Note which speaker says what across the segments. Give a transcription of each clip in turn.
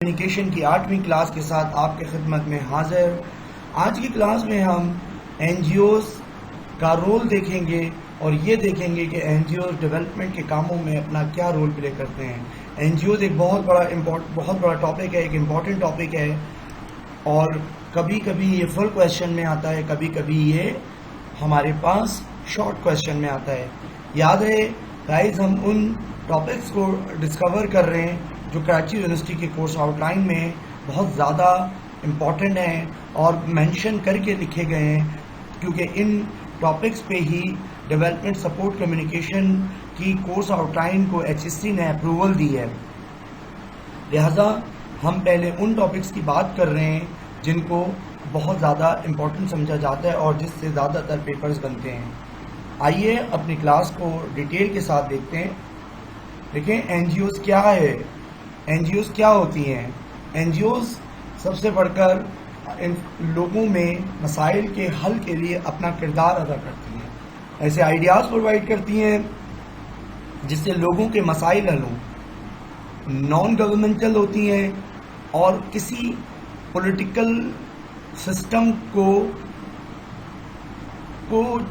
Speaker 1: Communication की 8वीं class के साथ आपके खिदमत में हाजिर। आज की क्लास में हम एनजीओज़ का रोल देखेंगे और ये देखेंगे कि एनजीओज़ डेवलपमेंट के कामों में अपना क्या रोल प्ले करते हैं। एनजीओज़ एक बहुत बड़ा टॉपिक है, एक इम्पॉर्टेंट टॉपिक है और कभी कभी ये फुल क्वेश्चन में आता है, कभी कभी ये हमारे पास शॉर्ट क्वेश्चन में आता है। याद है गाइस, हम उन टॉपिक्स को डिस्कवर कर रहे हैं जो कराची यूनिवर्सिटी के कोर्स आउटलाइन में बहुत ज़्यादा इम्पॉर्टेंट हैं और मेंशन करके लिखे गए हैं, क्योंकि इन टॉपिक्स पे ही डेवलपमेंट सपोर्ट कम्युनिकेशन की कोर्स आउटलाइन को HSC ने अप्रूवल दी है। लिहाजा हम पहले उन टॉपिक्स की बात कर रहे हैं जिनको बहुत ज़्यादा इम्पोर्टेंट समझा जाता है और जिससे ज़्यादातर पेपर्स बनते हैं। आइए अपनी क्लास को डिटेल के साथ देखते हैं। देखें, एनजीओज़ क्या है, एनजीओज़ क्या होती हैं। एनजीओज़ सबसे बढ़कर इन लोगों में मसाइल के हल के लिए अपना किरदार अदा करती हैं, ऐसे आइडियाज़ प्रोवाइड करती हैं जिससे लोगों के मसाइल हल हों। नॉन गवर्नमेंटल होती हैं और किसी पॉलिटिकल सिस्टम को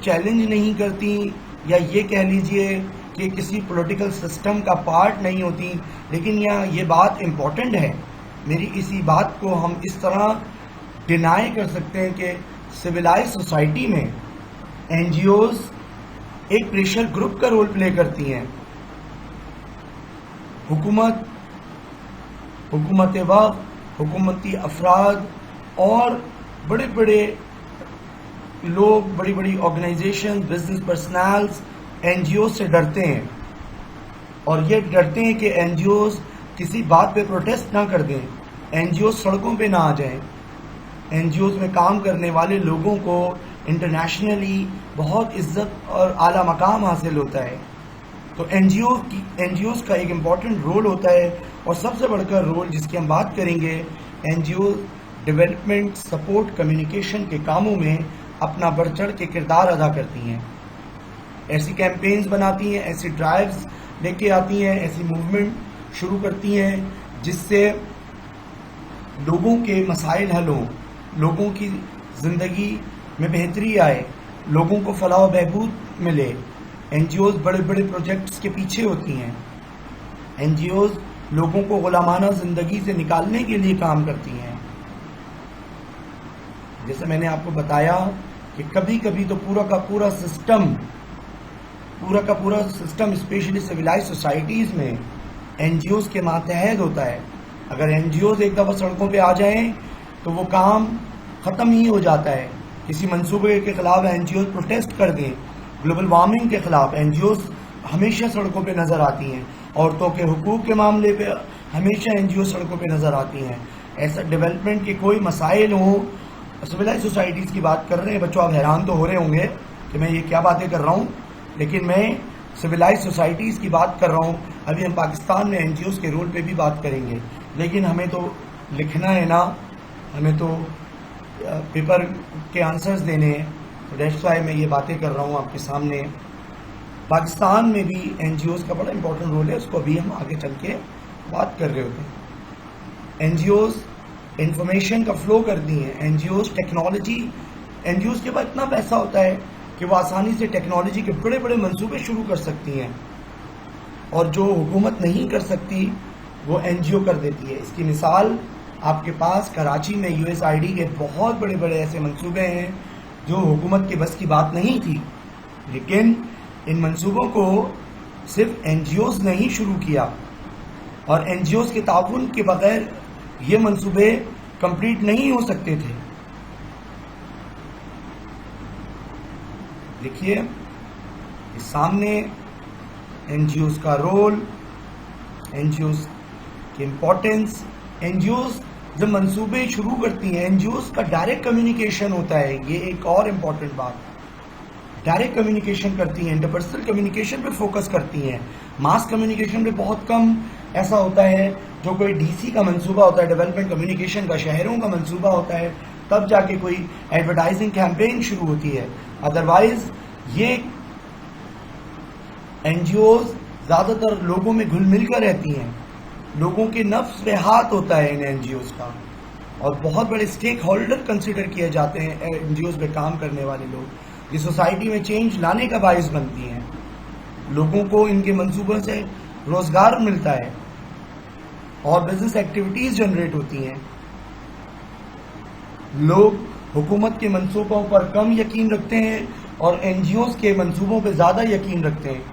Speaker 1: चैलेंज नहीं करती, या ये कह लीजिए कि किसी पॉलिटिकल सिस्टम का पार्ट नहीं होती। लेकिन ये बात इम्पॉर्टेंट है, मेरी इसी बात को हम इस तरह डिनाई कर सकते हैं कि सिविलाइज सोसाइटी में एनजीओज़ एक प्रेशर ग्रुप का रोल प्ले करती हैं। हुकूमत वक्त, हुकूमती अफराद और बड़े बड़े लोग, बड़ी बड़ी ऑर्गेनाइजेशन, बिजनेस पर्सनल्स एनजीओ से डरते हैं और ये डरते हैं कि एनजीओज़ किसी बात पे प्रोटेस्ट ना कर दें, एनजीओ सड़कों पे ना आ जाएं। एनजीओज़ में काम करने वाले लोगों को इंटरनेशनली बहुत इज्जत और आला मकाम हासिल होता है। तो एनजीओज़ का एक इम्पॉर्टेंट रोल होता है और सबसे बढ़कर रोल जिसकी हम बात करेंगे, एनजीओ डेवलपमेंट सपोर्ट कम्युनिकेशन के कामों में अपना बढ़ चढ़ के किरदार अदा करती हैं। ऐसी कैंपेन्स बनाती हैं, ऐसी ड्राइव्स लेके आती हैं, ऐसी मूवमेंट शुरू करती हैं जिससे लोगों के मसाइल हल हों, लोगों की ज़िंदगी में बेहतरी आए, लोगों को फलाह व बहबूद मिले। एनजीओज़ बड़े बड़े प्रोजेक्ट्स के पीछे होती हैं। एनजीओज़ लोगों को गुलामाना ज़िंदगी से निकालने के लिए काम करती हैं। जैसे मैंने आपको बताया कि कभी कभी तो पूरा का पूरा सिस्टम स्पेशली सिविलाइज सोसाइटीज़ में एनजीओज़ के मातहत होता है। अगर एनजीओज़ एक दफ़ा सड़कों पे आ जाएं तो वो काम ख़त्म ही हो जाता है। किसी मंसूबे के ख़िलाफ़ एनजीओज़ प्रोटेस्ट कर दें, ग्लोबल वार्मिंग के ख़िलाफ़ एनजीओज़ हमेशा सड़कों पे नज़र आती हैं। औरतों के हुकूक के मामले पे हमेशा एनजीओ सड़कों पे नज़र आती हैं। ऐसा डेवलपमेंट के कोई मसाइल हों, सिविलाइज सोसाइटीज़ की बात कर रहे हैं। बच्चों, आप हैरान तो हो रहे होंगे कि मैं ये क्या बातें कर रहा हूँ, लेकिन मैं सिविलाइज सोसाइटीज़ की बात कर रहा हूँ। अभी हम पाकिस्तान में एनजीओज़ के रोल पे भी बात करेंगे, लेकिन हमें तो लिखना है ना, हमें तो पेपर के आंसर्स देने हैं। तो दैट्स व्हाई मैं ये बातें कर रहा हूँ आपके सामने। पाकिस्तान में भी एनजीओज़ का बड़ा इंपॉर्टेंट रोल है, उसको अभी हम आगे चल के बात कर रहे होते हैं। एनजीओज़ इंफॉर्मेशन का फ्लो करती हैं। एनजीओज़ टेक्नोलॉजी, एनजीओज़ के पास इतना पैसा होता है कि वो आसानी से टेक्नोलॉजी के बड़े बड़े मंसूबे शुरू कर सकती हैं, और जो हुकूमत नहीं कर सकती वो एनजीओ कर देती है। इसकी मिसाल आपके पास कराची में USAID के बहुत बड़े बड़े ऐसे मंसूबे हैं जो हुकूमत के बस की बात नहीं थी, लेकिन इन मंसूबों को सिर्फ एनजीओज़ ने ही शुरू किया और एनजीओज़ के ताउन के बगैर ये मंसूबे कंप्लीट नहीं हो सकते थे। देखिए सामने एनजीओज़ का रोल, एनजीओज़ की इम्पोर्टेंस। एनजीओज़ जब मंसूबे शुरू करती हैं, एनजीओज़ का डायरेक्ट कम्युनिकेशन होता है। ये एक और इम्पॉर्टेंट बात, डायरेक्ट कम्युनिकेशन करती हैं, इंटरपर्सनल कम्युनिकेशन पे फोकस करती हैं। मास कम्युनिकेशन पे बहुत कम ऐसा होता है। जो कोई डीसी का मंसूबा होता है, डेवलपमेंट कम्युनिकेशन का शहरों का मंसूबा होता है, तब जाके कोई एडवर्टाइजिंग कैंपेन शुरू होती है। अदरवाइज ये एनजीओज़ ज़्यादातर लोगों में घुल मिल कर रहती हैं। लोगों के नफ्स पे हाथ होता है इन एनजीओज का, और बहुत बड़े स्टेक होल्डर कंसिडर किए जाते हैं एनजीओज पे काम करने वाले लोग। ये सोसाइटी में चेंज लाने का बायस बनती हैं, लोगों को इनके मंसूबों से रोजगार मिलता है और बिजनेस एक्टिविटीज जनरेट होती हैं। लोग हुकूमत के मंसूबों पर कम यकीन रखते हैं और एनजीओज के मंसूबों पर ज्यादा यकीन रखते हैं।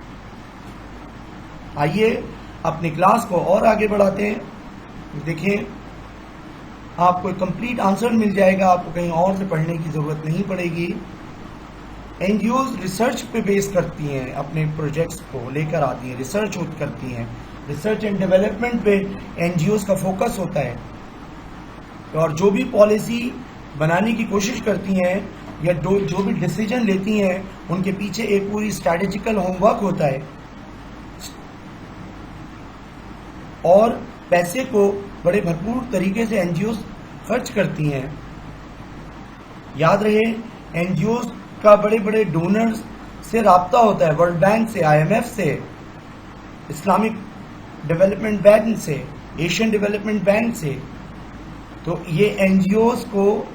Speaker 1: आइए अपनी क्लास को और आगे बढ़ाते हैं। देखिए, आपको एक कंप्लीट आंसर मिल जाएगा, आपको कहीं और से पढ़ने की जरूरत नहीं पड़ेगी। एनजीओज रिसर्च पे बेस करती हैं, अपने प्रोजेक्ट्स को लेकर आती हैं, रिसर्च करती हैं। रिसर्च एंड डेवलपमेंट पे एनजीओज का फोकस होता है, और जो भी पॉलिसी बनाने की कोशिश करती हैं या जो भी डिसीजन लेती हैं, उनके पीछे एक पूरी स्ट्रैटेजिकल होमवर्क होता है, और पैसे को बड़े भरपूर तरीके से एनजीओज खर्च करती हैं। याद रहे, एनजीओज का बड़े बड़े डोनर्स से राब्ता होता है, वर्ल्ड बैंक से, आईएमएफ से, इस्लामिक डेवलपमेंट बैंक से, एशियन डेवलपमेंट बैंक से। तो ये एनजीओज को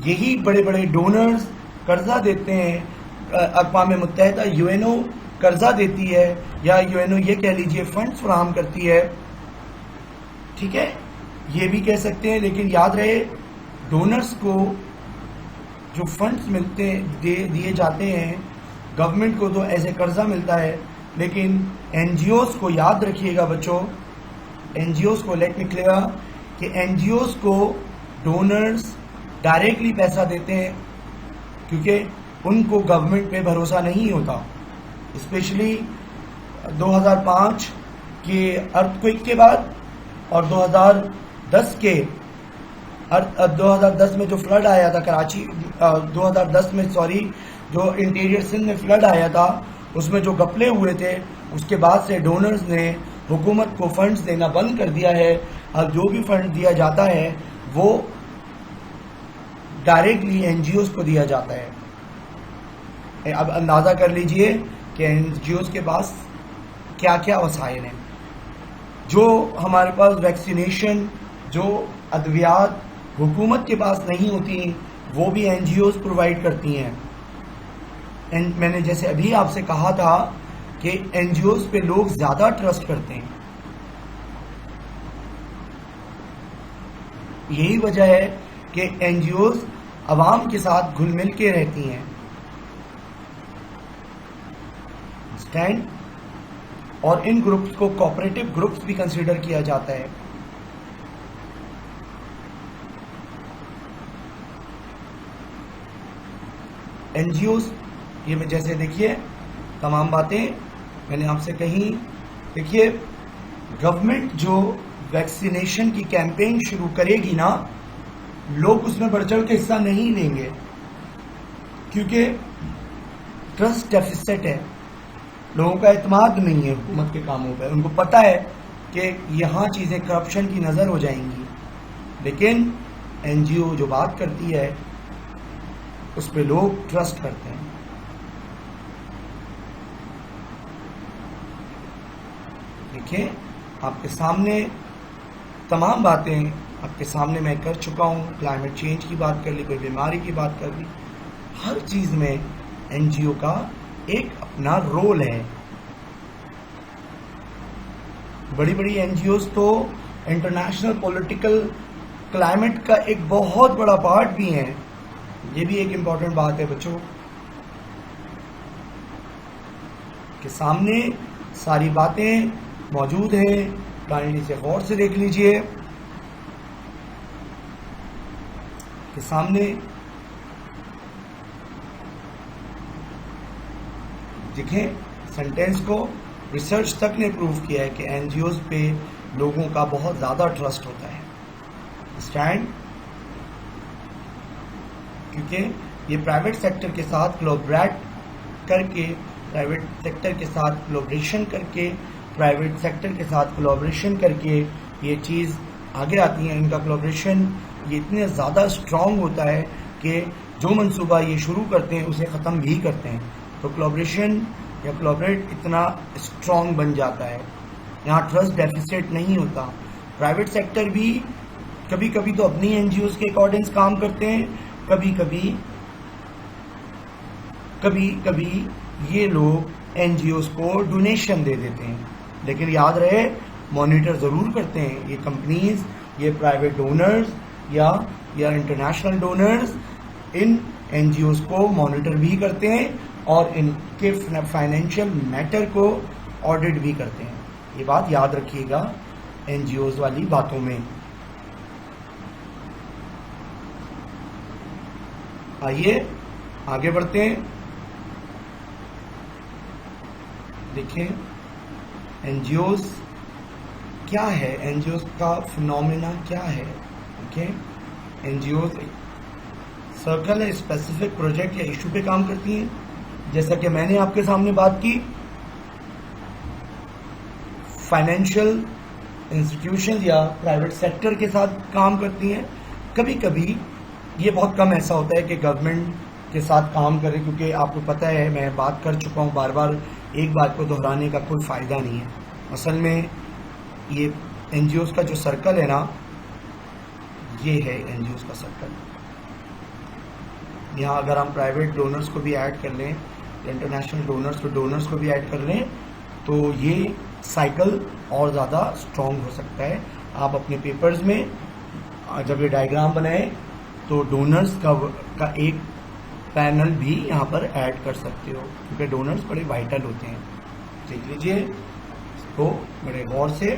Speaker 1: यही बड़े बड़े डोनर्स कर्जा देते हैं। अक़वाम मुत्तहिदा यूएनओ कर्जा देती है, या यूएनओ ये कह लीजिए फंड्स फराहम करती है, ठीक है, ये भी कह सकते हैं। लेकिन याद रहे, डोनर्स को जो फंड्स मिलते दिए जाते हैं गवर्नमेंट को तो एज ए कर्जा मिलता है, लेकिन एनजीओज को याद रखिएगा बच्चों, एनजीओज को लेट मी क्लियर कि एनजीओज को डोनर्स डायरेक्टली पैसा देते हैं, क्योंकि उनको गवर्नमेंट पे भरोसा नहीं होता। स्पेशली 2005 के अर्थक्वेक के बाद और 2010 में जो फ्लड आया था कराची, 2010 में सॉरी, जो इंटीरियर सिंध में फ्लड आया था, उसमें जो घपले हुए थे, उसके बाद से डोनर्स ने हुकूमत को फंड्स देना बंद कर दिया है। अब जो भी फंड दिया जाता है वो डायरेक्टली एनजीओज को दिया जाता है। अब अंदाजा कर लीजिए कि एनजीओज के पास क्या क्या वसाइल हैं। जो हमारे पास वैक्सीनेशन, जो अद्वियात हुकूमत के पास नहीं होती, वो भी एनजीओज प्रोवाइड करती हैं। मैंने जैसे अभी आपसे कहा था कि एनजीओज पे लोग ज्यादा ट्रस्ट करते हैं, यही वजह है कि एनजीओज अवाम के साथ घुल मिल के रहती हैं। स्टैंड, और इन ग्रुप्स को कोऑपरेटिव ग्रुप्स भी कंसीडर किया जाता है। एनजीओज, ये में जैसे देखिए तमाम बातें मैंने आपसे कही। देखिए, गवर्नमेंट जो वैक्सीनेशन की कैंपेन शुरू करेगी ना, लोग उसमें बढ़ चढ़ के हिस्सा नहीं लेंगे, क्योंकि ट्रस्ट डेफिसिट है, लोगों का एतमाद नहीं है हुकूमत के कामों पे। उनको पता है कि यहाँ चीज़ें करप्शन की नज़र हो जाएंगी, लेकिन एनजीओ जो बात करती है उस पर लोग ट्रस्ट करते हैं। देखिए, आपके सामने तमाम बातें आपके सामने मैं कर चुका हूँ। क्लाइमेट चेंज की बात कर ली, कोई बीमारी की बात कर ली, हर चीज़ में एनजीओ का एक अपना रोल है। बड़ी बड़ी एनजीओज तो इंटरनेशनल पॉलिटिकल क्लाइमेट का एक बहुत बड़ा पार्ट भी हैं। ये भी एक इम्पॉर्टेंट बात है बच्चों, के सामने सारी बातें मौजूद हैं। काइंडली से गौर से देख लीजिए के सामने। देखें, सेंटेंस को रिसर्च तक ने प्रूव किया है कि एनजीओज पे लोगों का बहुत ज़्यादा ट्रस्ट होता है। स्टैंड, क्योंकि ये प्राइवेट सेक्टर के साथ कोलैबोरेट करके, प्राइवेट सेक्टर के साथ कोलैबोरेशन करके, प्राइवेट सेक्टर के साथ कोलैबोरेशन करके ये चीज़ आगे आती है। इनका कोलैबोरेशन ये इतने ज़्यादा स्ट्रॉन्ग होता है कि जो मंसूबा ये शुरू करते हैं उसे ख़त्म भी करते हैं। तो कोलैबोरेशन या कोलैबोरेट इतना स्ट्रॉन्ग बन जाता है। यहाँ ट्रस्ट डेफिसिट नहीं होता। प्राइवेट सेक्टर भी कभी कभी तो अपनी एनजीओ के अकॉर्डिंग काम करते हैं, कभी कभी ये लोग एनजीओ को डोनेशन दे देते हैं, लेकिन याद रहे मॉनिटर ज़रूर करते हैं ये कंपनीज, ये प्राइवेट डोनर्स या इंटरनेशनल डोनर्स इन एनजीओ को मॉनिटर भी करते हैं और इनके फाइनेंशियल मैटर को ऑडिट भी करते हैं। ये बात याद रखिएगा एनजीओ वाली बातों में। आइए आगे बढ़ते हैं। देखिए एनजीओ क्या है, एनजीओ का फिनोमेना क्या है। ओके, एनजीओ सर्कल है, स्पेसिफिक प्रोजेक्ट या इशू पे काम करती हैं। जैसा कि मैंने आपके सामने बात की, फाइनेंशियल इंस्टीट्यूशन या प्राइवेट सेक्टर के साथ काम करती हैं। कभी कभी ये बहुत कम ऐसा होता है कि गवर्नमेंट के साथ काम करें, क्योंकि आपको पता है मैं बात कर चुका हूँ, बार बार एक बात को दोहराने का कोई फ़ायदा नहीं है। असल में ये एनजीओ का जो सर्कल है ना, ये है एनजीओ का सर्कल। यहाँ अगर हम प्राइवेट डोनर्स को भी ऐड कर लें, इंटरनेशनल डोनर्स को भी ऐड कर लें, तो ये साइकिल और ज़्यादा स्ट्रॉन्ग हो सकता है। आप अपने पेपर्स में जब ये डायग्राम बनाए तो डोनर्स का एक पैनल भी यहाँ पर ऐड कर सकते हो, क्योंकि डोनर्स बड़े वाइटल होते हैं। देख लीजिए इसको बड़े गौर से,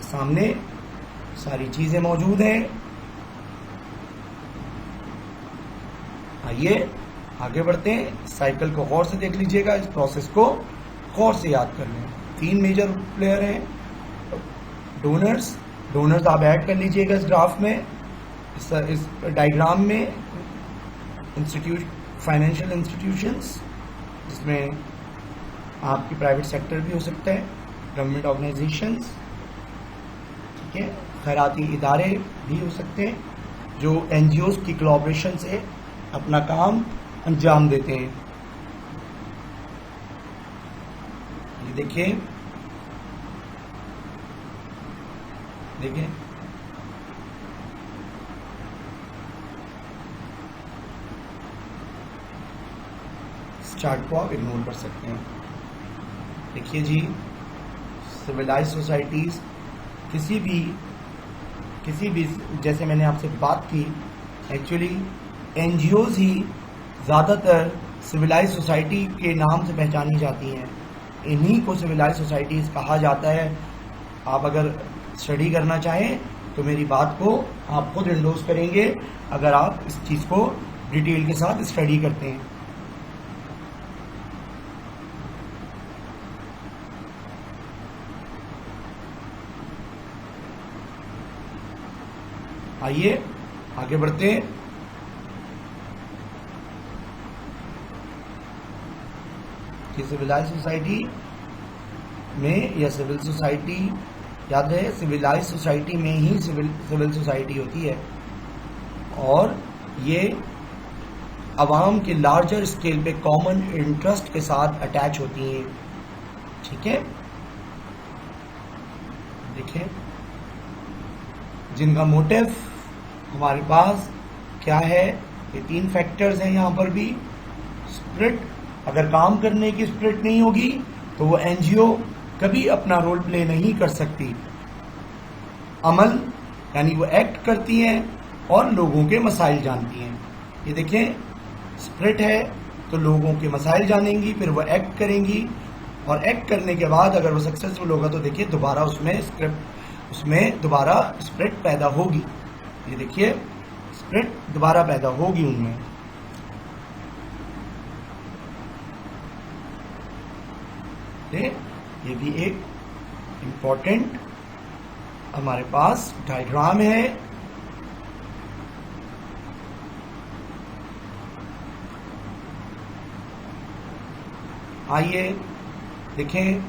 Speaker 1: सामने सारी चीज़ें मौजूद हैं। आइए आगे बढ़ते हैं। साइकिल को गौर से देख लीजिएगा, इस प्रोसेस को गौर से याद कर लें। 3 मेजर प्लेयर हैं। डोनर्स आप ऐड कर लीजिएगा इस ग्राफ में, इस डायग्राम में। फाइनेंशियल इंस्टीट्यूशंस, जिसमें आपकी प्राइवेट सेक्टर भी हो सकता है, गवर्नमेंट ऑर्गेनाइजेशंस, ठीक है, खैराती इदारे भी हो सकते हैं, जो एनजीओज की कोलैबोरेशन से अपना काम अंजाम देते हैं। ये देखिए चार्ट को आप इग्नोर कर सकते हैं। देखिए जी, सिविलाइज सोसाइटीज किसी भी जैसे मैंने आपसे बात की, एक्चुअली एनजीओज ही ज़्यादातर सिविलाइज सोसाइटी के नाम से पहचानी जाती हैं। इन्हीं को सिविलाइज सोसाइटीज़ कहा जाता है। आप अगर स्टडी करना चाहें तो मेरी बात को आप खुद इंडोर्स करेंगे अगर आप इस चीज़ को डिटेल के साथ स्टडी करते हैं। आइए आगे बढ़ते हैं। कि सिविलाइज सोसाइटी में या सिविल सोसाइटी, याद रहे सिविलाइज सोसाइटी में ही सिविल सोसाइटी होती है, और ये अवाम के लार्जर स्केल पे कॉमन इंटरेस्ट के साथ अटैच होती हैं। ठीक है, देखिए जिनका मोटिव हमारे पास क्या है, ये 3 फैक्टर्स हैं यहाँ पर भी। स्पिरिट, अगर काम करने की स्पिरिट नहीं होगी तो वो एनजीओ कभी अपना रोल प्ले नहीं कर सकती। अमल, यानी वो एक्ट करती हैं और लोगों के मसाइल जानती हैं। ये देखें, स्पिरिट है तो लोगों के मसाइल जानेंगी, फिर वो एक्ट करेंगी, और एक्ट करने के बाद अगर वो सक्सेसफुल होगा तो देखिए दोबारा उसमें दोबारा स्पिरिट पैदा होगी। ये देखिए स्पिरिट दोबारा पैदा होगी उनमें। ये भी एक इम्पोर्टेंट हमारे पास डायग्राम है। आइए देखें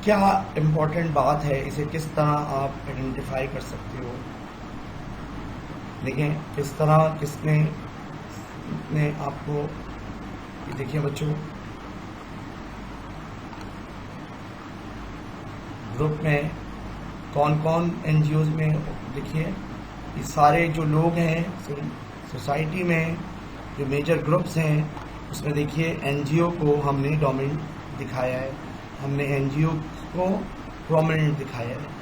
Speaker 1: क्या इम्पोर्टेंट बात है, इसे किस तरह आप आइडेंटिफाई कर सकते हो। देखें किस तरह किसने आपको, देखिए बच्चों ग्रुप में कौन कौन एनजीओज में, देखिए ये सारे जो लोग हैं सोसाइटी में, जो मेजर ग्रुप्स हैं, उसमें देखिए एनजीओ को हमने डोमिनेंट दिखाया है, हमने एनजीओ को प्रोमिनेंट दिखाया है।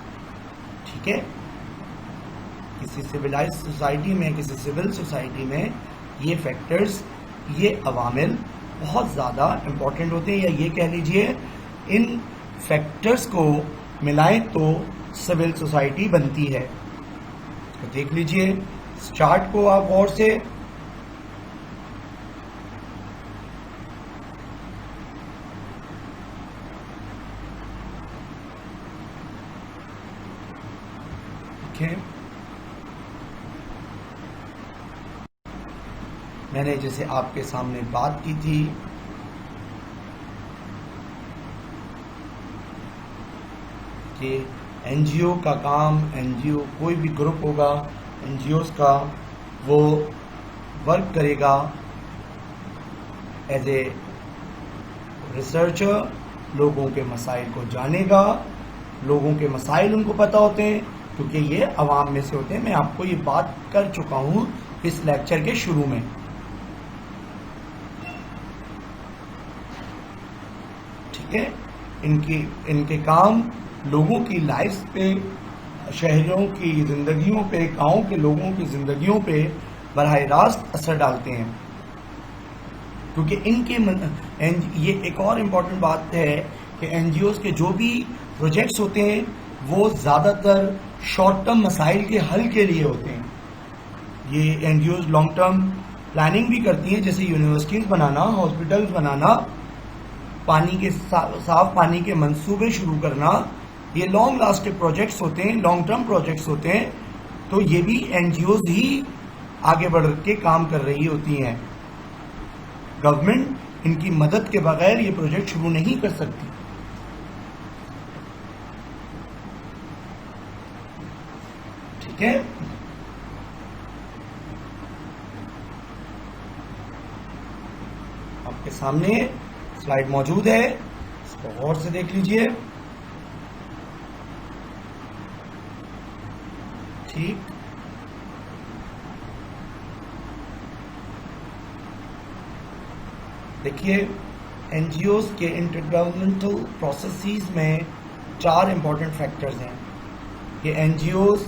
Speaker 1: ठीक है, किसी सिविलाइज सोसाइटी में, किसी सिविल सोसाइटी में ये फैक्टर्स, ये अवामिल बहुत ज़्यादा इम्पोर्टेंट होते हैं, या ये कह लीजिए इन फैक्टर्स को मिलाएं तो सिविल सोसाइटी बनती है। तो देख लीजिए इस चार्ट को आप गौर से, देखिए मैंने जैसे आपके सामने बात की थी कि एनजीओ का काम, एनजीओ कोई भी ग्रुप होगा एनजीओज का, वो वर्क करेगा एज ए रिसर्चर, लोगों के मसाइल को जानेगा, लोगों के मसाइल उनको पता होते हैं क्योंकि ये अवाम में से होते हैं। मैं आपको ये बात कर चुका हूँ इस लेक्चर के शुरू में। ठीक है, इनके काम लोगों की लाइफ पे, शहरों की जिंदगियों पे, गांव के लोगों की जिंदगियों पे बराह रास्त असर डालते हैं, क्योंकि ये एक और इम्पॉर्टेंट बात है कि एनजीओज के जो भी प्रोजेक्ट्स होते हैं वो ज़्यादातर शॉर्ट टर्म मसाइल के हल के लिए होते हैं। ये एनजीओज लॉन्ग टर्म प्लानिंग भी करती हैं, जैसे यूनिवर्सिटीज़ बनाना, हॉस्पिटल्स बनाना, पानी के साफ पानी के मंसूबे शुरू करना, ये लॉन्ग लास्टिंग प्रोजेक्ट्स होते हैं, लॉन्ग टर्म प्रोजेक्ट्स होते हैं। तो ये भी एनजीओज ही आगे बढ़ के काम कर रही होती हैं। गवर्नमेंट इनकी मदद के बगैर ये प्रोजेक्ट शुरू नहीं कर सकती। ठीक है, आपके सामने स्लाइड मौजूद है, इसको गौर से देख लीजिए। ठीक, देखिए एनजीओज के इंटरगवर्नमेंटल प्रोसेसेस में 4 इंपॉर्टेंट फैक्टर्स हैं। ये एनजीओज,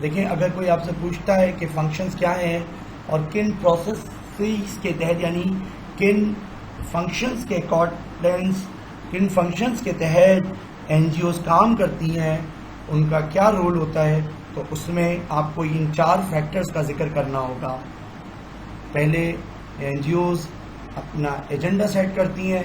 Speaker 1: देखें अगर कोई आपसे पूछता है कि फंक्शंस क्या हैं और किन प्रोसेसेस के तहत, यानी किन फंक्शंस के अकॉर्डिंग, किन फंक्शंस के तहत एनजीओज काम करती हैं, उनका क्या रोल होता है, तो उसमें आपको इन 4 फैक्टर्स का जिक्र करना होगा। पहले एनजीओज अपना एजेंडा सेट करती हैं,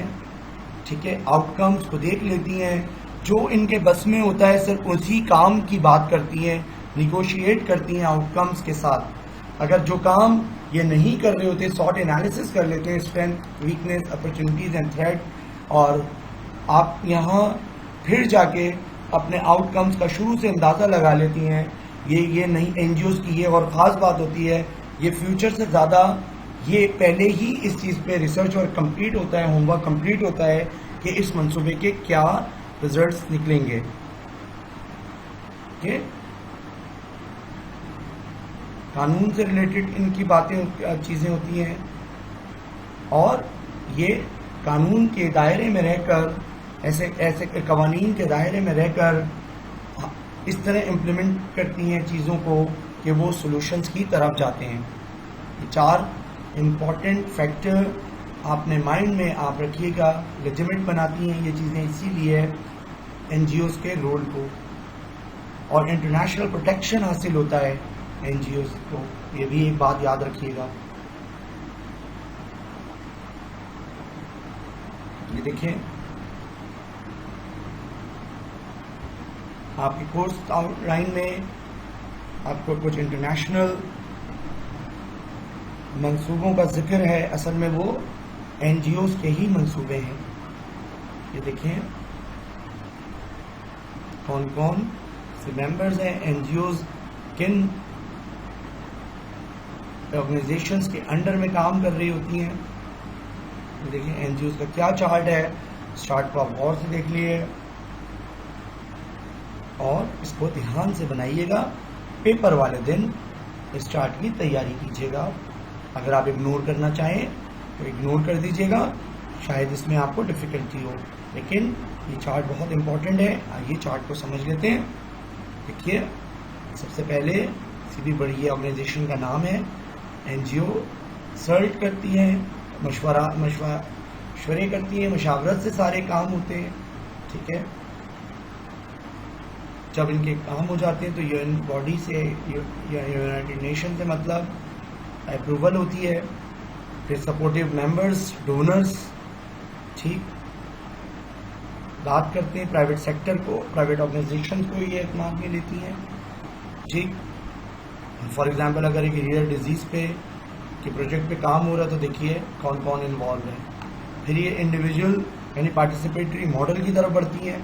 Speaker 1: ठीक है, आउटकम्स को देख लेती हैं, जो इनके बस में होता है सिर्फ उसी काम की बात करती हैं, निगोशिएट करती हैं आउटकम्स के साथ। अगर जो काम ये नहीं कर रहे होते, सॉट एनालिसिस कर लेते हैं, strength, weakness, opportunities and threat, और आप यहाँ फिर जाके अपने आउटकम्स का शुरू से अंदाज़ा लगा लेती हैं। ये नहीं, एनजीओज की ये और ख़ास बात होती है, ये फ्यूचर से ज़्यादा ये पहले ही इस चीज़ पे रिसर्च वर्क कंप्लीट होता है, होमवर्क कंप्लीट होता है कि इस मंसूबे के क्या रिजल्ट्स निकलेंगे। ठीक है, कानून से रिलेटेड इनकी बातें, चीज़ें होती हैं, और ये कानून के दायरे में रहकर, ऐसे कवानीन के दायरे में रहकर इस तरह इम्प्लीमेंट करती हैं चीज़ों को कि वो सॉल्यूशंस की तरफ जाते हैं। ये 4 इम्पॉर्टेंट फैक्टर आपने माइंड में आप रखिएगा, लेजिटिमेट बनाती हैं ये चीज़ें इसीलिए एनजीओज के रोल को, और इंटरनेशनल प्रोटेक्शन हासिल होता है एनजीओज को, ये भी एक बात याद रखिएगा। ये देखिए आपके कोर्स आउटलाइन में आपको कुछ इंटरनेशनल मंसूबों का जिक्र है, असल में वो एनजीओज के ही मंसूबे हैं। ये देखें कौन कौन से मेंबर्स हैं, एनजीओज किन ऑर्गेनाइजेशंस के अंडर में काम कर रही होती हैं। देखिए एनजीओज का क्या चार्ट है, चार्ट को आप गौर से देख लिए। और इसको ध्यान से बनाइएगा। पेपर वाले दिन इस चार्ट की तैयारी कीजिएगा। अगर आप इग्नोर करना चाहें तो इग्नोर कर दीजिएगा, शायद इसमें आपको डिफ़िकल्टी हो, लेकिन ये चार्ट बहुत इम्पोर्टेंट है। आइए चार्ट को समझ लेते हैं। देखिए, सबसे पहले सीधी बड़ी ऑर्गेनाइजेशन का नाम है। एनजीओ सर्च करती है, मशवरे करती है, मशावरत से सारे काम होते हैं। ठीक है, जब इनके काम हो जाते हैं तो यूएन बॉडी से या यूनाइटेड नेशन से मतलब अप्रूवल होती है। फिर सपोर्टिव मेंबर्स, डोनर्स, ठीक, बात करते हैं प्राइवेट सेक्टर को, प्राइवेट ऑर्गेनाइजेशन को ये इकमाल में लेती हैं। ठीक, फॉर एग्जांपल अगर एक रेयर डिजीज़ पे कि प्रोजेक्ट पे काम हो रहा है तो देखिए कौन कौन इन्वॉल्व है। फिर ये इंडिविजुअल यानी पार्टिसिपेटरी मॉडल की तरफ बढ़ती हैं।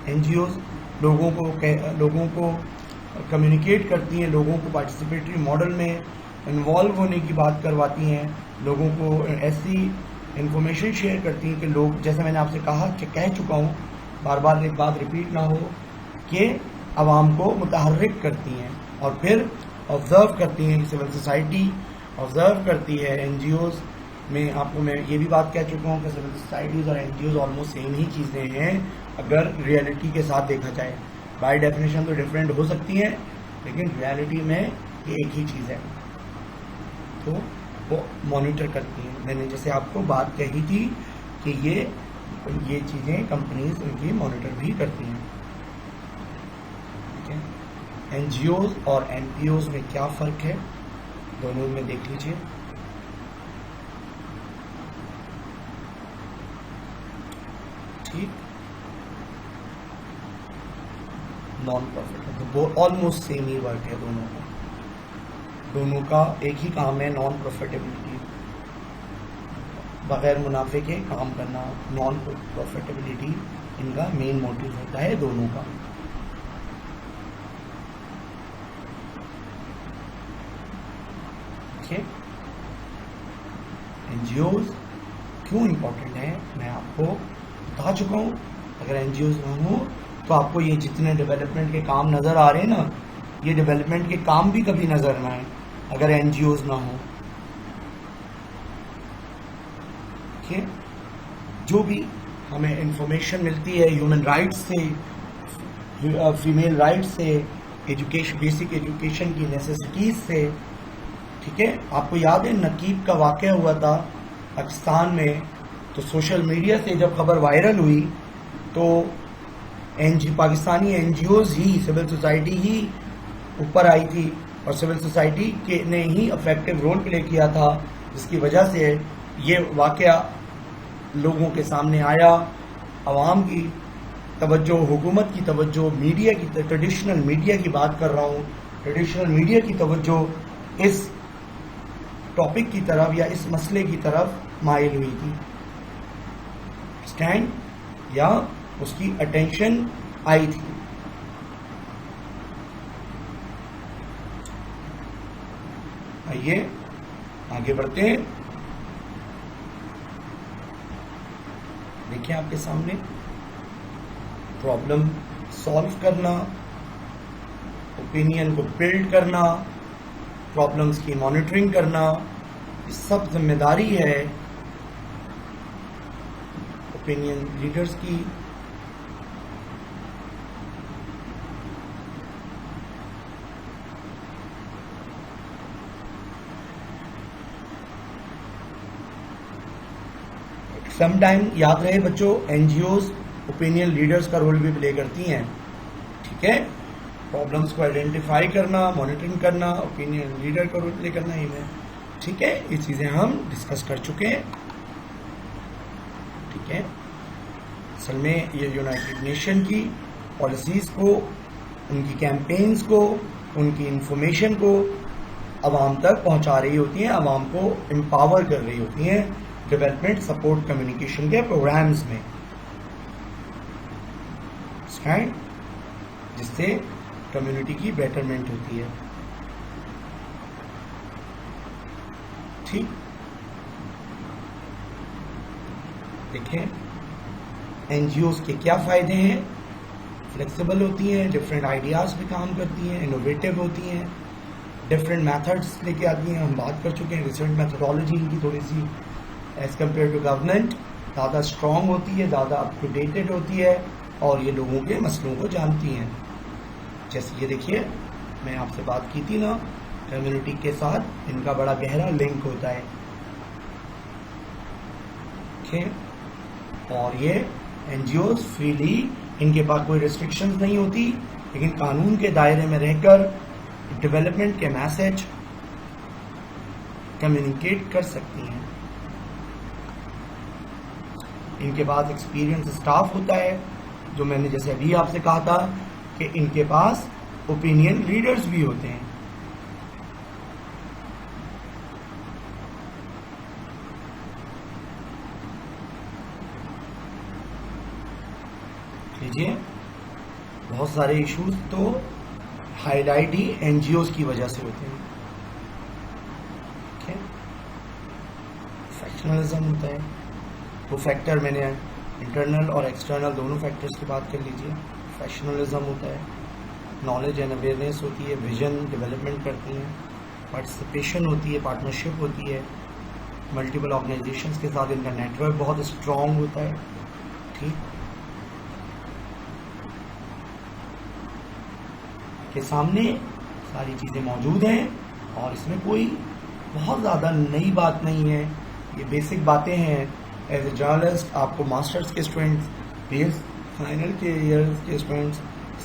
Speaker 1: एनजीओज लोगों को कम्युनिकेट करती हैं, लोगों को पार्टिसिपेटरी मॉडल में इन्वॉल्व होने की बात करवाती हैं, लोगों को ऐसी इंफॉर्मेशन शेयर करती हैं कि लोग, जैसे मैंने आपसे कह चुका हूँ, बार बार एक बात रिपीट ना हो, कि आवाम को मुतहर्रिक करती हैं। और फिर ऑब्ज़र्व करती हैं, सिविल सोसाइटी ऑब्ज़र्व करती है। एनजीओज़ में आपको मैं ये भी बात कह चुका हूँ कि सिविल सोसाइटीज़ और एनजीओज़ ऑलमोस्ट सेम ही चीज़ें हैं अगर रियलिटी के साथ देखा जाए। बाय डेफिनेशन तो डिफरेंट हो सकती हैं, लेकिन रियलिटी में ये एक ही चीज़ है। तो वो मॉनिटर करती हैं। मैंने जैसे आपको बात कही थी कि ये चीज़ें कंपनीज उनकी मॉनिटर भी करती हैं। ठीक है, एनजीओज़ और एनपीओज़ में क्या फ़र्क है, दोनों में देख लीजिए। ठीक, नॉन प्रॉफिट वो ऑलमोस्ट सेम ही वर्क है दोनों का एक ही काम है, नॉन प्रॉफिटेबिलिटी, बगैर मुनाफे के काम करना। नॉन प्रॉफिटेबिलिटी इनका मेन मोटिव होता है दोनों का। एनजीओज क्यों इम्पोर्टेंट है मैं आपको बता चुका हूँ। अगर एनजीओज ना हो तो आपको ये जितने डेवलपमेंट के काम नज़र आ रहे हैं ना, ये डेवलपमेंट के काम भी कभी नज़र ना आए अगर एनजीओज ना हो। ठीक, जो भी हमें इंफॉर्मेशन मिलती है ह्यूमन राइट्स से, फीमेल राइट्स से, एजुकेशन, बेसिक एजुकेशन की नेसेसिटीज़ से। ठीक है, आपको याद है नकीब का वाक़या हुआ था पाकिस्तान में, तो सोशल मीडिया से जब खबर वायरल हुई तो पाकिस्तानी एनजीओज़ ही, सिविल सोसाइटी ही ऊपर आई थी और सिविल सोसाइटी के ने ही अफेक्टिव रोल प्ले किया था, जिसकी वजह से ये वाक़या लोगों के सामने आया। आवाम की तवज्जो, हुकूमत की तवज्जो, मीडिया की, ट्रेडिशनल मीडिया की बात कर रहा हूँ, ट्रेडिशनल मीडिया की तवज्जो इस टॉपिक की तरफ या इस मसले की तरफ माइल हुई थी। स्टैंड या उसकी अटेंशन आई थी। आइए आगे बढ़ते हैं। देखिए आपके सामने प्रॉब्लम सॉल्व करना, ओपिनियन को बिल्ड करना, प्रॉब्लम्स की मॉनिटरिंग करना, ये सब जिम्मेदारी है ओपिनियन लीडर्स की। सम टाइम याद रहे बच्चों, एनजीओज ओपिनियन लीडर्स का रोल भी प्ले करती हैं। ठीक है, प्रॉब्लम्स को आइडेंटिफाई करना, मॉनिटरिंग करना, ओपिनियन लीडर का रोल प्ले करना ही है। ठीक है, ये चीज़ें हम डिस्कस कर चुके हैं। ठीक है, असल में ये यूनाइटेड नेशन की पॉलिसीज़ को, उनकी कैंपेन्स को, उनकी इंफॉर्मेशन को आवाम तक पहुंचा रही होती हैं, आवाम को एम्पावर कर रही होती हैं डेवलपमेंट सपोर्ट कम्युनिकेशन के प्रोग्राम्स में, जिससे कम्युनिटी की बेटरमेंट होती है। ठीक, देखें एनजीओज के क्या फायदे हैं। फ्लेक्सिबल होती हैं, डिफरेंट आइडियाज़ पे काम करती हैं, इनोवेटिव होती हैं, डिफरेंट मेथड्स लेके आती हैं। हम बात कर चुके हैं रिसर्च मेथडोलॉजी इनकी थोड़ी सी एज़ कम्पेयर टू गवर्नमेंट ज़्यादा स्ट्रॉन्ग होती है, ज़्यादा अप टू डेटेड होती है और ये लोगों के मसलों को जानती हैं। जैसे ये देखिए, मैं आपसे बात की थी ना, कम्युनिटी के साथ इनका बड़ा गहरा लिंक होता है। और ये एनजीओज फ्रीली, इनके पास कोई रिस्ट्रिक्शंस नहीं होती, लेकिन कानून के दायरे में रहकर डेवलपमेंट के मैसेज कम्युनिकेट कर सकती हैं। इनके पास एक्सपीरियंस स्टाफ होता है, जो मैंने जैसे अभी आपसे कहा था कि इनके पास ओपिनियन लीडर्स भी होते हैं। लीजिए, बहुत सारे इश्यूज तो हाईलाइट ही एनजीओज की वजह से होते हैं। प्रोफेशनलिज्म होता है, वो फैक्टर मैंने इंटरनल और एक्सटर्नल दोनों फैक्टर्स की बात कर लीजिए। प्रोफेशनलिज्म होता है, नॉलेज एंड अवेयरनेस होती है, विजन डेवलपमेंट करती हैं, पार्टिसिपेशन होती है, पार्टनरशिप होती है, मल्टीपल ऑर्गेनाइजेशंस के साथ इनका नेटवर्क बहुत स्ट्रॉन्ग होता है। ठीक, के सामने सारी चीज़ें मौजूद हैं और इसमें कोई बहुत ज़्यादा नई बात नहीं है, ये बेसिक बातें हैं। एज ए जर्नलिस्ट आपको मास्टर्स के स्टूडेंट्स, पीएच फाइनल के ईयर्स के स्टूडेंट्स,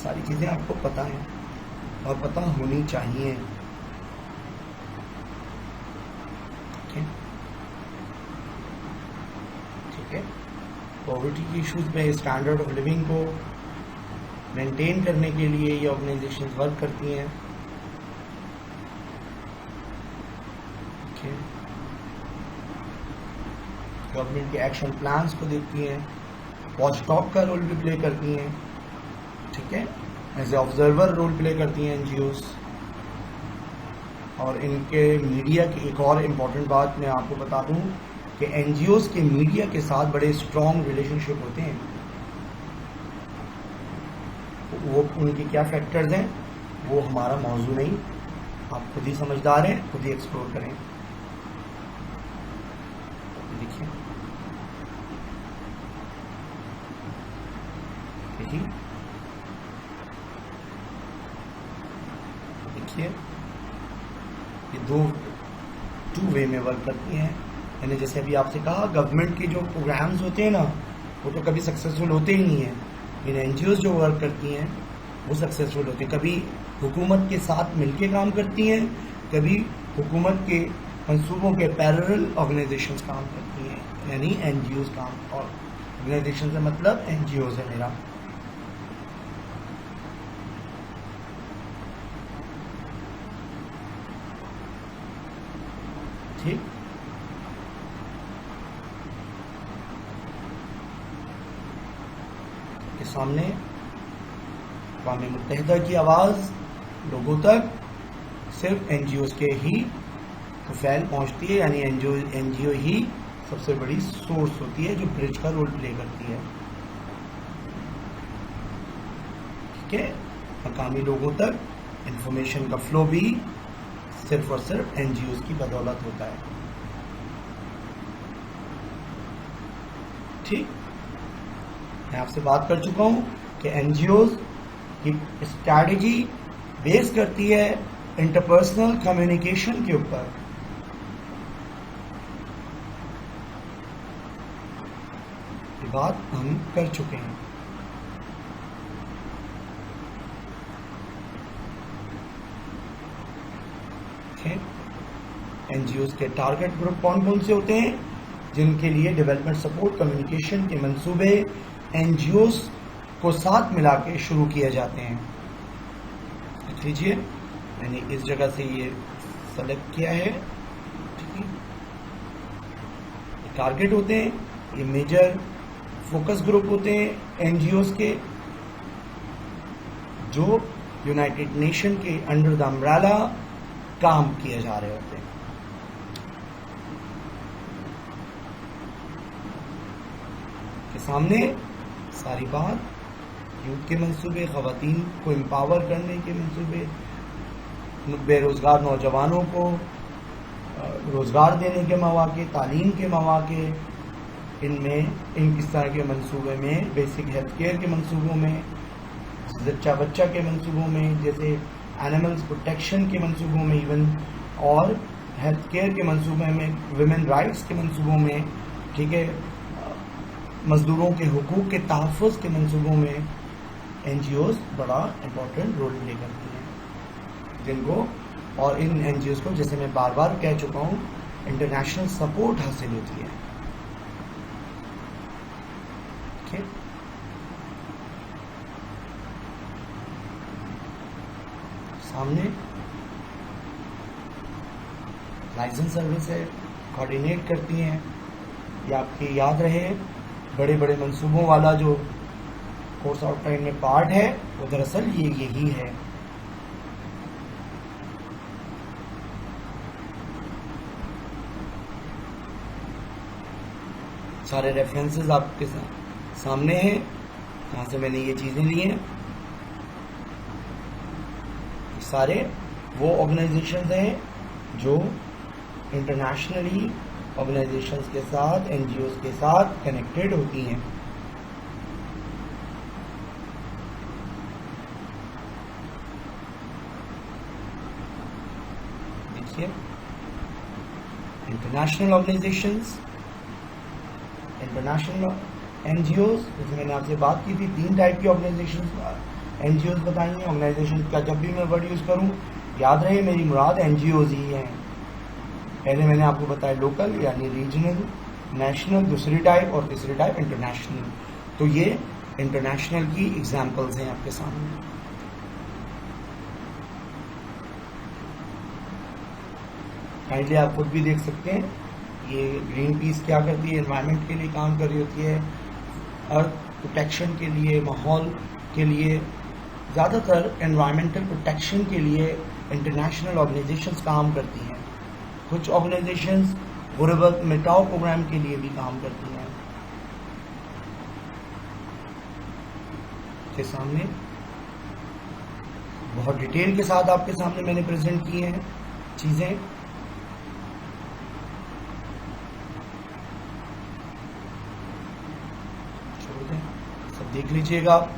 Speaker 1: सारी चीज़ें आपको पता हैं और पता होनी चाहिए। ठीक है, पॉवर्टी के इश्यूज पे स्टैंडर्ड ऑफ लिविंग को मेंटेन करने के लिए ये ऑर्गेनाइजेशंस वर्क करती हैं। गवर्नमेंट के एक्शन प्लान्स को देखती हैं, वॉचडॉग का रोल भी प्ले करती हैं। ठीक है, as a observer role play करती हैं एनजीओज। और इनके मीडिया की एक और इम्पॉर्टेंट बात मैं आपको बता दूं कि एनजीओज के मीडिया के साथ बड़े स्ट्रॉन्ग रिलेशनशिप होते हैं। वो उनके क्या फैक्टर्स हैं वो हमारा मौजू नहीं, आप खुद ही समझदार हैं, खुद ही एक्सप्लोर करें। देखिए, देखिए ये टू वे में वर्क करती हैं। मैंने जैसे अभी आपसे कहा, गवर्नमेंट के जो प्रोग्राम्स होते हैं ना, वो तो कभी सक्सेसफुल होते ही नहीं हैं। इन एनजीओज जो वर्क करती हैं वो सक्सेसफुल होती हैं। कभी हुकूमत के साथ मिलके काम करती हैं, कभी हुकूमत के मंसूबों के पैरेलल ऑर्गेनाइजेशंस काम करती हैं, यानी एनजीओज काम। और ऑर्गेनाइजेशन से मतलब एनजीओज है मेरा। ठीक, के सामने अक़वाम मुत्तहिदा की आवाज़ लोगों तक सिर्फ एनजीओज के ही तो फैल पहुंचती है, यानी एनजीओ ही सबसे बड़ी सोर्स होती है जो ब्रिज का रोल प्ले करती है। ठीक है, मकामी लोगों तक इंफॉर्मेशन का फ्लो भी सिर्फ और सिर्फ एनजीओज की बदौलत होता है। ठीक, मैं आपसे बात कर चुका हूं कि एनजीओज की स्ट्रैटेजी बेस करती है इंटरपर्सनल कम्युनिकेशन के ऊपर। ये बात हम कर चुके हैं। एनजीओज के टारगेट ग्रुप कौन कौन से होते हैं? जिनके लिए डेवलपमेंट सपोर्ट कम्युनिकेशन के मंसूबे एनजीओज को साथ मिला के शुरू किए जाते हैं। देख लीजिए, मैंने इस जगह से ये सेलेक्ट किया है। ठीक है, टारगेट होते हैं, ये मेजर फोकस ग्रुप होते हैं एनजीओज के, जो यूनाइटेड नेशन के अंडर द अम्ब्रेला काम किए जा रहे होते हैं। के सामने सारी बात यूथ के मंसूबे, ख़वातीन को एम्पावर करने के मंसूबे, बेरोज़गार नौजवानों को रोज़गार देने के मौके, तालीम के मौके, इनमें इस तरह के मंसूबे में, बेसिक हेल्थ केयर के मंसूबों में, जच्चा बच्चा के मंसूबों में, जैसे एनिमल्स प्रोटेक्शन के मंसूबों में इवन, और हेल्थ केयर के मंसूबे में, विमेन राइट्स के मंसूबों में, ठीक है, मजदूरों के हुकूक के तहफ़्फ़ुज़ के मंसूबों में NGOs बड़ा इम्पोर्टेंट रोल प्ले करती हैं जिनको, और इन NGOs को, जैसे मैं बार बार कह चुका हूँ, इंटरनेशनल सपोर्ट हासिल होती है। ठीक है, सामने लाइसेंस सर्विस है, कोऑर्डिनेट करती हैं। ये आपकी याद रहे, बड़े बड़े मंसूबों वाला जो कोर्स आउटलाइन में पार्ट है वो दरअसल ये यही है। सारे रेफरेंसेस आपके सामने हैं, यहाँ से मैंने ये चीज़ें ली हैं। सारे वो ऑर्गेनाइजेशंस हैं जो इंटरनेशनली ऑर्गेनाइजेशंस के साथ, NGOs के साथ कनेक्टेड होती हैं। देखिए, इंटरनेशनल ऑर्गेनाइजेशंस, इंटरनेशनल NGOs, जैसे मैंने आपसे बात की थी, 3 टाइप की ऑर्गेनाइजेशंस, NGOs बताई हैं। ऑर्गेनाइजेशन का जब भी मैं वर्ड यूज़ करूँ, याद रहे मेरी मुराद NGOs ही हैं। पहले मैंने आपको बताया लोकल यानी रीजनल, नेशनल दूसरी टाइप, और तीसरी टाइप इंटरनेशनल। तो ये इंटरनेशनल की एग्जांपल्स हैं आपके सामने। काइंडली आप खुद भी देख सकते हैं, ये ग्रीन पीस क्या करती है, एनवायरनमेंट के लिए काम कर रही होती है, अर्थ प्रोटेक्शन के लिए, माहौल के लिए, ज़्यादातर एनवायरमेंटल प्रोटेक्शन के लिए इंटरनेशनल ऑर्गेनाइजेशंस काम करती हैं। कुछ ऑर्गेनाइजेशंस गुर्बत मिटाओ प्रोग्राम के लिए भी काम करती हैं। के सामने बहुत डिटेल के साथ आपके सामने मैंने प्रेजेंट की हैं चीज़ें। सब देख लीजिएगा आप।